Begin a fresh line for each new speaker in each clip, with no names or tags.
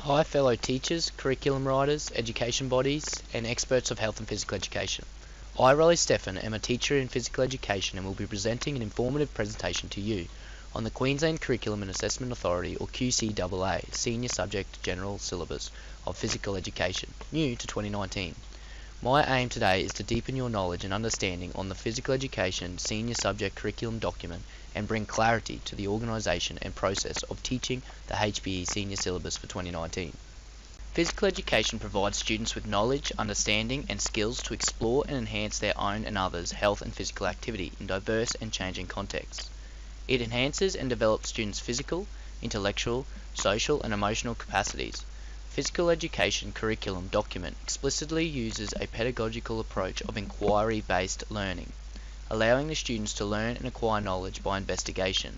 Hi fellow teachers, curriculum writers, education bodies and experts of health and physical education. I, Steffen, am a teacher in physical education and will be presenting an informative presentation to you on the Queensland Curriculum and Assessment Authority or QCAA Senior Subject General Syllabus of Physical Education, new to 2019. My aim today is to deepen your knowledge and understanding on the Physical Education Senior Subject Curriculum document and bring clarity to the organisation and process of teaching the HPE Senior Syllabus for 2019. Physical education provides students with knowledge, understanding and skills to explore and enhance their own and others' health and physical activity in diverse and changing contexts. It enhances and develops students' physical, intellectual, social and emotional capacities. Physical education curriculum document explicitly uses a pedagogical approach of inquiry-based learning, allowing the students to learn and acquire knowledge by investigation.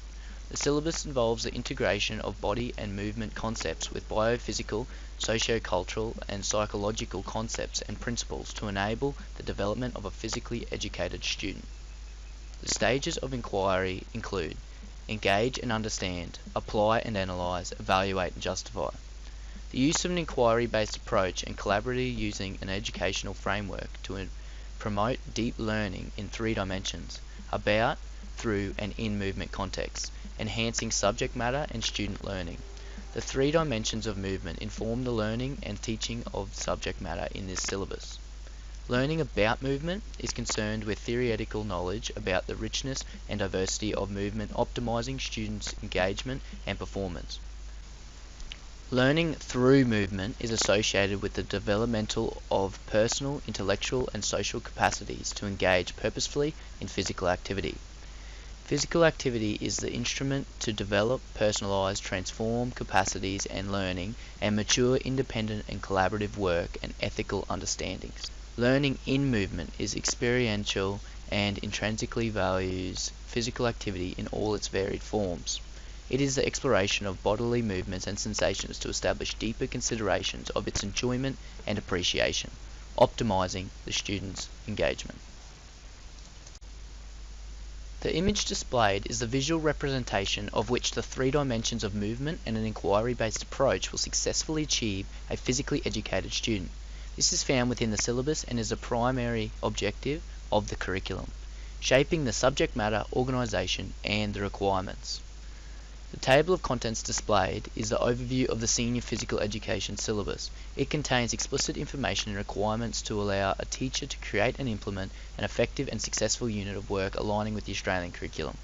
The syllabus involves the integration of body and movement concepts with biophysical, socio-cultural and psychological concepts and principles to enable the development of a physically educated student. The stages of inquiry include engage and understand, apply and analyse, evaluate and justify. The use of an inquiry-based approach and collaboratively using an educational framework to promote deep learning in three dimensions: about, through and in movement contexts, enhancing subject matter and student learning. The three dimensions of movement inform the learning and teaching of subject matter in this syllabus. Learning about movement is concerned with theoretical knowledge about the richness and diversity of movement, optimizing students' engagement and performance. Learning through movement is associated with the developmental of personal, intellectual and social capacities to engage purposefully in physical activity. Physical activity is the instrument to develop, personalize, transform capacities and learning and mature independent and collaborative work and ethical understandings. Learning in movement is experiential and intrinsically values physical activity in all its varied forms. It is the exploration of bodily movements and sensations to establish deeper considerations of its enjoyment and appreciation, optimizing the student's engagement. The image displayed is the visual representation of which the three dimensions of movement and an inquiry-based approach will successfully achieve a physically educated student. This is found within the syllabus and is a primary objective of the curriculum, shaping the subject matter, organisation and the requirements. The table of contents displayed is the overview of the Senior Physical Education syllabus. It contains explicit information and requirements to allow a teacher to create and implement an effective and successful unit of work aligning with the Australian curriculum.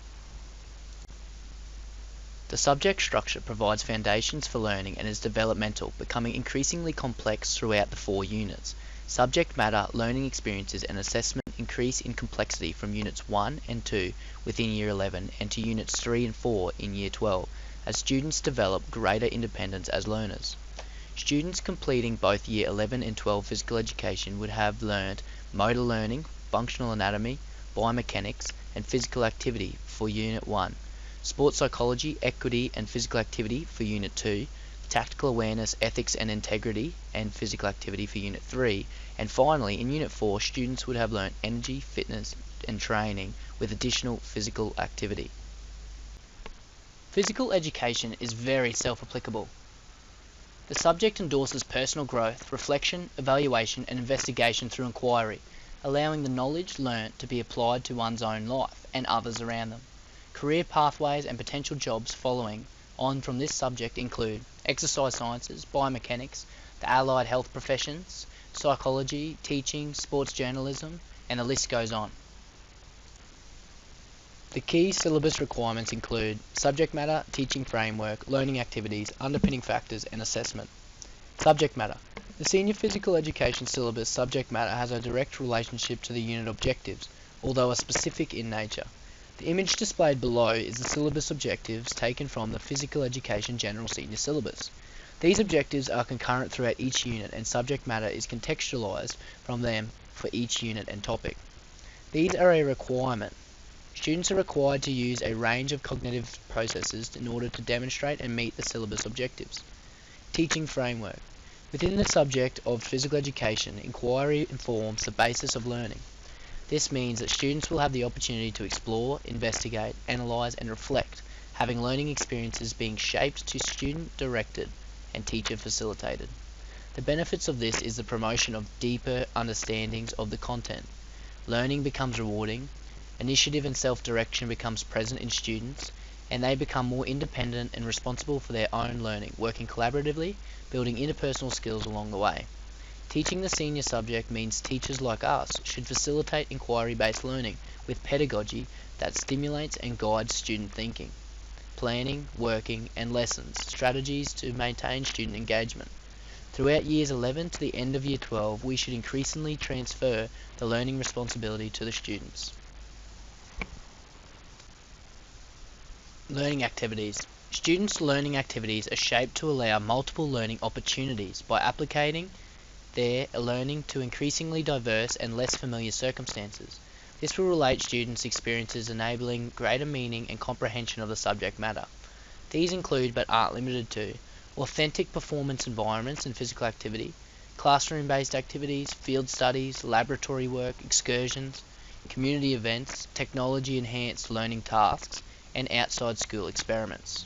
The subject structure provides foundations for learning and is developmental, becoming increasingly complex throughout the 4 units. Subject matter, learning experiences and assessment increase in complexity from Units 1 and 2 within Year 11 and to Units 3 and 4 in Year 12 as students develop greater independence as learners. Students completing both Year 11 and 12 physical education would have learned motor learning, functional anatomy, biomechanics and physical activity for Unit 1, sports psychology, equity and physical activity for Unit 2, tactical awareness, ethics and integrity and physical activity for Unit 3, and finally in Unit 4 students would have learnt energy, fitness and training with additional physical activity. Physical education is very self-applicable. The subject endorses personal growth, reflection, evaluation and investigation through inquiry, allowing the knowledge learnt to be applied to one's own life and others around them. Career pathways and potential jobs following on from this subject include exercise sciences, biomechanics, the allied health professions, psychology, teaching, sports journalism, and the list goes on. The key syllabus requirements include subject matter, teaching framework, learning activities, underpinning factors, and assessment. Subject matter. The Senior Physical Education syllabus subject matter has a direct relationship to the unit objectives, although are specific in nature. The image displayed below is the syllabus objectives taken from the Physical Education General Senior Syllabus. These objectives are concurrent throughout each unit and subject matter is contextualized from them for each unit and topic. These are a requirement. Students are required to use a range of cognitive processes in order to demonstrate and meet the syllabus objectives. Teaching framework. Within the subject of physical education, inquiry informs the basis of learning. This means that students will have the opportunity to explore, investigate, analyse and reflect, having learning experiences being shaped to student-directed and teacher facilitated. The benefits of this is the promotion of deeper understandings of the content. Learning becomes rewarding, initiative and self-direction becomes present in students, and they become more independent and responsible for their own learning, working collaboratively, building interpersonal skills along the way. Teaching the senior subject means teachers like us should facilitate inquiry-based learning with pedagogy that stimulates and guides student thinking, planning, working, and lessons, strategies to maintain student engagement. Throughout years 11 to the end of year 12, we should increasingly transfer the learning responsibility to the students. Learning activities. Students' learning activities are shaped to allow multiple learning opportunities by applying their learning to increasingly diverse and less familiar circumstances. This will relate students' experiences enabling greater meaning and comprehension of the subject matter. These include, but aren't limited to, authentic performance environments and physical activity, classroom-based activities, field studies, laboratory work, excursions, community events, technology-enhanced learning tasks, and outside school experiments.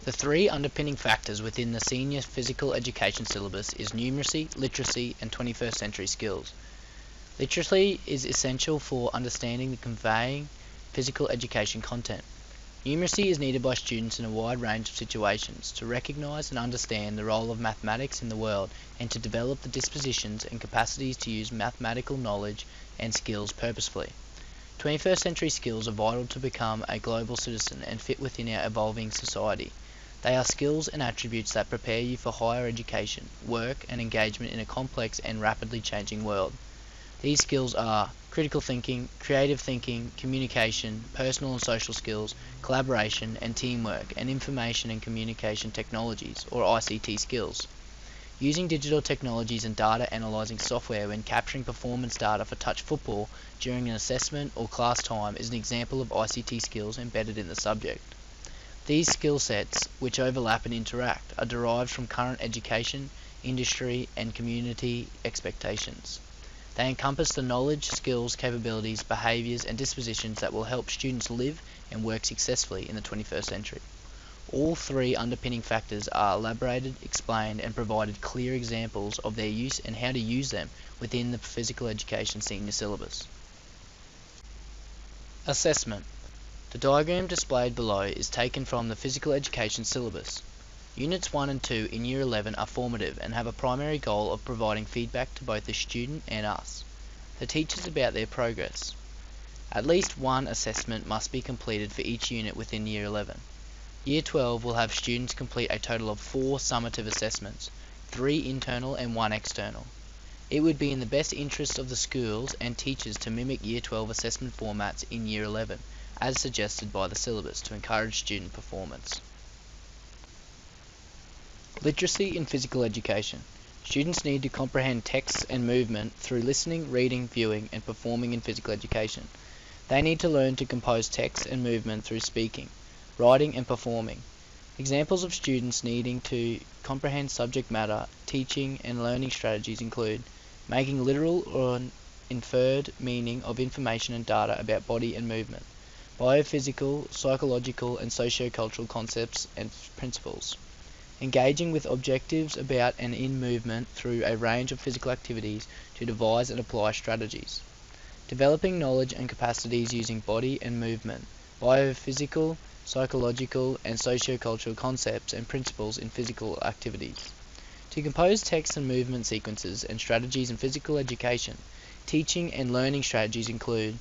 The three underpinning factors within the senior physical education syllabus is numeracy, literacy, and 21st century skills. Literacy is essential for understanding and conveying physical education content. Numeracy is needed by students in a wide range of situations to recognise and understand the role of mathematics in the world and to develop the dispositions and capacities to use mathematical knowledge and skills purposefully. 21st century skills are vital to become a global citizen and fit within our evolving society. They are skills and attributes that prepare you for higher education, work, and engagement in a complex and rapidly changing world. These skills are critical thinking, creative thinking, communication, personal and social skills, collaboration and teamwork, and information and communication technologies, or ICT skills. Using digital technologies and data analyzing software when capturing performance data for touch football during an assessment or class time is an example of ICT skills embedded in the subject. These skill sets, which overlap and interact, are derived from current education, industry, and community expectations. They encompass the knowledge, skills, capabilities, behaviours, and dispositions that will help students live and work successfully in the 21st century. All three underpinning factors are elaborated, explained, and provided clear examples of their use and how to use them within the physical education senior syllabus. Assessment. The diagram displayed below is taken from the physical education syllabus. Units 1 and 2 in Year 11 are formative and have a primary goal of providing feedback to both the student and us, the teachers, about their progress. At least one assessment must be completed for each unit within Year 11. Year 12 will have students complete a total of 4 summative assessments, 3 internal and 1 external. It would be in the best interest of the schools and teachers to mimic Year 12 assessment formats in Year 11, as suggested by the syllabus, to encourage student performance. Literacy in physical education. Students need to comprehend texts and movement through listening, reading, viewing, and performing in physical education. They need to learn to compose text and movement through speaking, writing, and performing. Examples of students needing to comprehend subject matter, teaching, and learning strategies include making literal or inferred meaning of information and data about body and movement, biophysical, psychological, and socio-cultural concepts and principles, engaging with objectives about and in movement through a range of physical activities to devise and apply strategies, developing knowledge and capacities using body and movement, biophysical, psychological, and socio-cultural concepts and principles in physical activities. To compose text and movement sequences and strategies in physical education, teaching and learning strategies include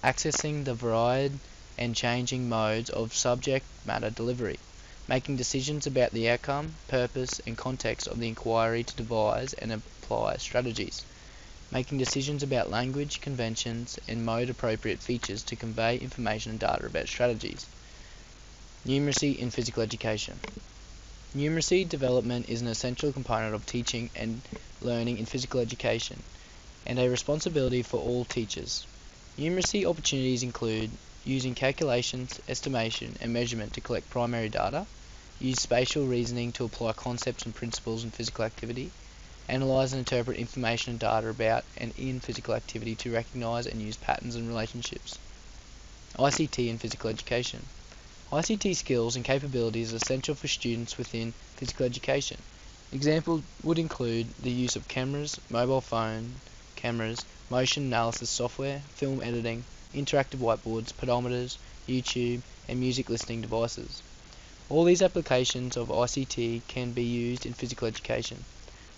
accessing the varied and changing modes of subject matter delivery, making decisions about the outcome, purpose, and context of the inquiry to devise and apply strategies, making decisions about language, conventions, and mode-appropriate features to convey information and data about strategies. Numeracy in physical education. Numeracy development is an essential component of teaching and learning in physical education, and a responsibility for all teachers. Numeracy opportunities include using calculations, estimation, and measurement to collect primary data, use spatial reasoning to apply concepts and principles in physical activity, analyze and interpret information and data about and in physical activity to recognize and use patterns and relationships. ICT in physical education. ICT skills and capabilities are essential for students within physical education. Examples would include the use of cameras, mobile phone cameras, motion analysis software, film editing, interactive whiteboards, pedometers, YouTube, and music listening devices. All these applications of ICT can be used in physical education.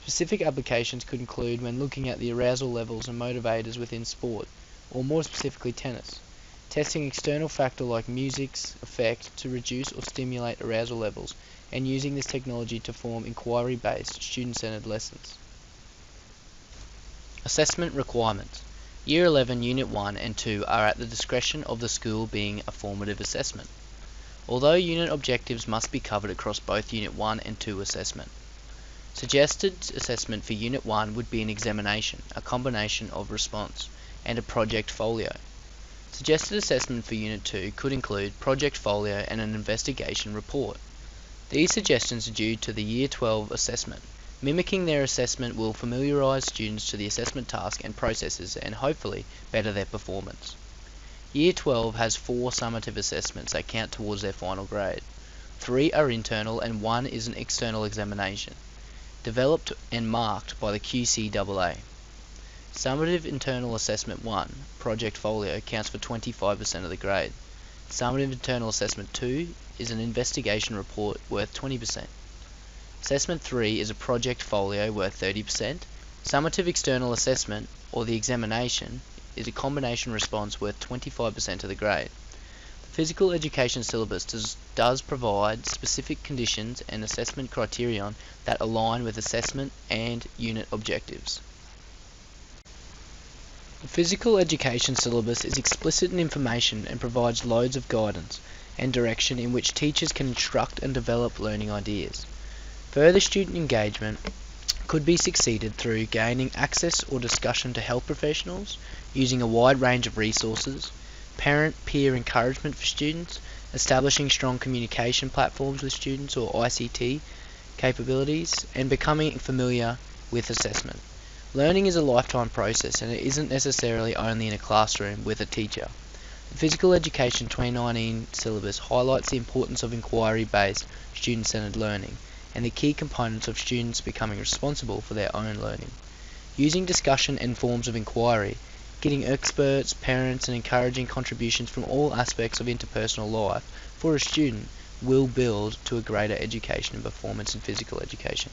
Specific applications could include when looking at the arousal levels and motivators within sport, or more specifically tennis. Testing external factor like music's effect to reduce or stimulate arousal levels, and using this technology to form inquiry-based, student-centered lessons. Assessment requirements. Year 11 Unit 1 and 2 are at the discretion of the school, being a formative assessment, although unit objectives must be covered across both Unit 1 and 2 assessment. Suggested assessment for Unit 1 would be an examination, a combination of response, and a project folio. Suggested assessment for Unit 2 could include project folio and an investigation report. These suggestions are due to the Year 12 assessment. Mimicking their assessment will familiarise students to the assessment task and processes and hopefully better their performance. Year 12 has 4 summative assessments that count towards their final grade. 3 are internal and 1 is an external examination, developed and marked by the QCAA. Summative Internal Assessment 1, Project Folio, counts for 25% of the grade. Summative Internal Assessment 2 is an investigation report worth 20%. Assessment 3 is a project folio worth 30%. Summative External Assessment, or the examination, is a combination response worth 25% of the grade. The physical education syllabus does provide specific conditions and assessment criterion that align with assessment and unit objectives. The physical education syllabus is explicit in information and provides loads of guidance and direction in which teachers can instruct and develop learning ideas. Further student engagement could be succeeded through gaining access or discussion to health professionals, using a wide range of resources, parent-peer encouragement for students, establishing strong communication platforms with students or ICT capabilities, and becoming familiar with assessment. Learning is a lifetime process, and it isn't necessarily only in a classroom with a teacher. The Physical Education 2019 syllabus highlights the importance of inquiry-based, student-centered learning, and the key components of students becoming responsible for their own learning. Using discussion and forms of inquiry, getting experts, parents, and encouraging contributions from all aspects of interpersonal life for a student will build to a greater education and performance in physical education.